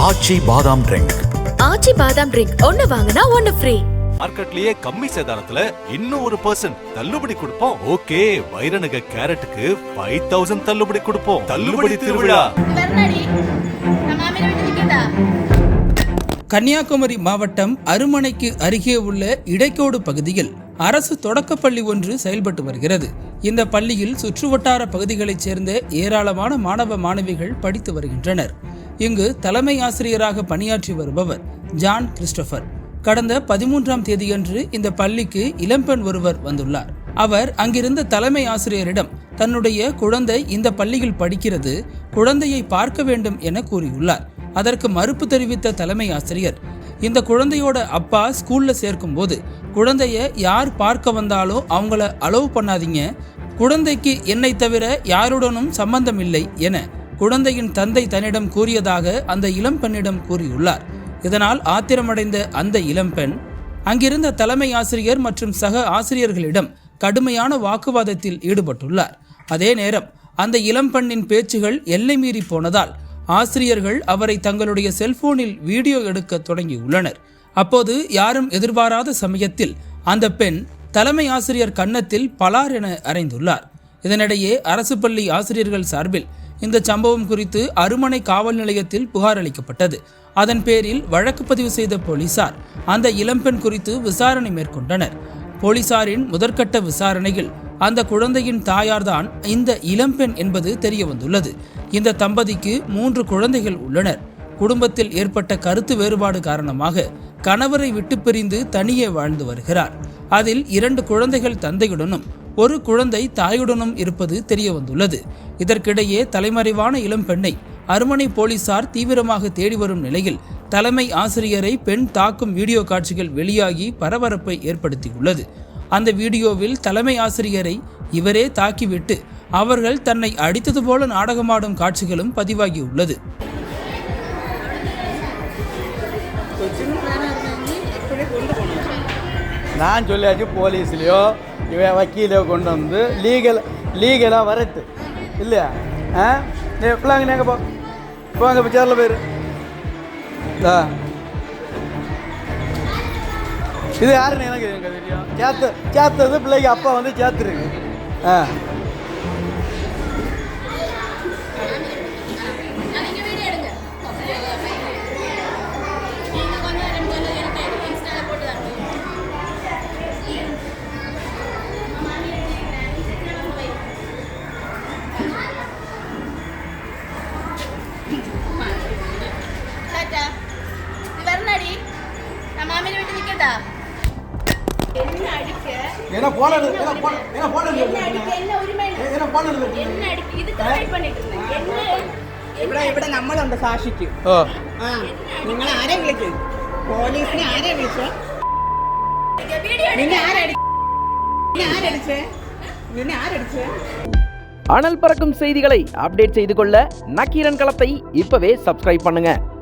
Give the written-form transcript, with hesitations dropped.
ஆச்சி பாதாம் ட்ரிங்க். ஆச்சி பாதாம் ட்ரிங்க் ஒன்னு வாங்குனா ஒன்னு ஃப்ரீ. மார்க்கெட்லயே கம்மி சேதாரத்துல இன்னும் 1% தள்ளுபடி கொடுப்போம். ஓகே, வைரநக கேரட்டுக்கு 5000 தள்ளுபடி கொடுப்போம். தள்ளுபடி திருவிழா. கன்னியாகுமரி மாவட்டம் அருமனைக்கு அருகே உள்ள இடைக்கோடு பகுதியில் அரசு தொடக்கப்பள்ளி ஒன்று செயல்பட்டு வருகிறது. இந்த பள்ளியில் சுற்றுவட்டார பகுதிகளைச் சேர்ந்த ஏராளமான மாணவ மாணவிகள் படித்து வருகின்றனர். இங்கு தலைமை ஆசிரியராக பணியாற்றி வருபவர் ஜான் கிறிஸ்டோபர். கடந்த 13ஆம் தேதியன்று இந்த பள்ளிக்கு இளம்பெண் ஒருவர் வந்துள்ளார். அவர் அங்கிருந்த தலைமை ஆசிரியரிடம் தன்னுடைய குழந்தை இந்த பள்ளியில் படிக்கிறது, குழந்தையை பார்க்க வேண்டும் என கூறியுள்ளார். அதற்கு மறுப்பு தெரிவித்த தலைமை ஆசிரியர், இந்த குழந்தையோட அப்பா ஸ்கூல்ல சேர்க்கும் போது குழந்தைய யார் பார்க்க வந்தாலும் அவங்கள அலோவ் பண்ணாதீங்க, குழந்தைக்கு என்னை தவிர யாருடனும் சம்பந்தம் இல்லை என குழந்தையின் தந்தை தன்னிடம் கூறியதாக அந்த இளம்பெண்ணிடம் கூறியுள்ளார். இதனால் ஆத்திரமடைந்த அந்த இளம்பெண் அங்கிருந்த தலைமை ஆசிரியர் மற்றும் சக ஆசிரியர்களிடம் கடுமையான வாக்குவாதத்தில் ஈடுபட்டுள்ளார். அதே நேரம் அந்த இளம்பெண்ணின் பேச்சுகள் எல்லை மீறி போனதால் ஆசிரியர்கள் அவரை தங்களுடைய செல்போனில் வீடியோ எடுக்க தொடங்கியுள்ளனர். அப்போது யாரும் எதிர்பாராத சமயத்தில் அந்த பெண் தலைமை ஆசிரியர் கன்னத்தில் பலார் என அறைந்துள்ளார். இதனிடையே அரசு பள்ளி ஆசிரியர்கள் சார்பில் இந்த சம்பவம் குறித்து அருமனை காவல் நிலையத்தில் புகார் அளிக்கப்பட்டது. அதன் பேரில் வழக்கு பதிவு செய்த போலீசார் அந்த இளம்பெண் குறித்து விசாரணை மேற்கொண்டனர். போலீசாரின் முதற்கட்ட விசாரணையில் அந்த குழந்தையின் தாயார்தான் இந்த இளம்பெண் என்பது தெரிய வந்துள்ளது. இந்த தம்பதிக்கு 3 குழந்தைகள் உள்ளனர். குடும்பத்தில் ஏற்பட்ட கருத்து வேறுபாடு காரணமாக கணவரை விட்டு பிரிந்து தனியே வாழ்ந்து வருகிறார். அதில் 2 குழந்தைகள் தந்தையுடனும் 1 குழந்தை தாயுடனும் இருப்பது தெரிய வந்துள்ளது. இதற்கிடையே தலைமறைவான இளம்பெண்ணை அருமனை போலீசார் தீவிரமாக தேடி வரும் நிலையில் தலைமை ஆசிரியரை பெண் தாக்கும் வீடியோ காட்சிகள் வெளியாகி பரபரப்பை ஏற்படுத்தியுள்ளது. அந்த வீடியோவில் தலைமை ஆசிரியரை இவரே தாக்கிவிட்டு அவர்கள் தன்னை அடித்தது போல நாடகமாடும் காட்சிகளும் பதிவாகியுள்ளது. நான் சொல்லியாச்சு போலீஸ்லையோ வக்கீலையோ கொண்டு வந்து லீகலாக வரட்டு இல்லையா? பிள்ளைங்க நீங்கள் போங்க சேரில் போயிரு. இது யாருன்னு எனக்கு தெரியும். சேர்த்தது பிள்ளைக்கு அப்பா வந்து சேர்த்துருக்கு. ഇവിടെ നമ്മളുണ്ട് സാക്ഷിക്ക്. നിങ്ങൾ ആരെ വിളിക്കും? പോലീസിനെ ആരെ വിളിച്ചോ? നിന്നെ ആരടിച്ചേ? அனல் பறக்கும் செய்திகளை அப்டேட் செய்து கொள்ள நக்கீரன் களத்தை இப்பவே சப்ஸ்கிரைப் பண்ணுங்க.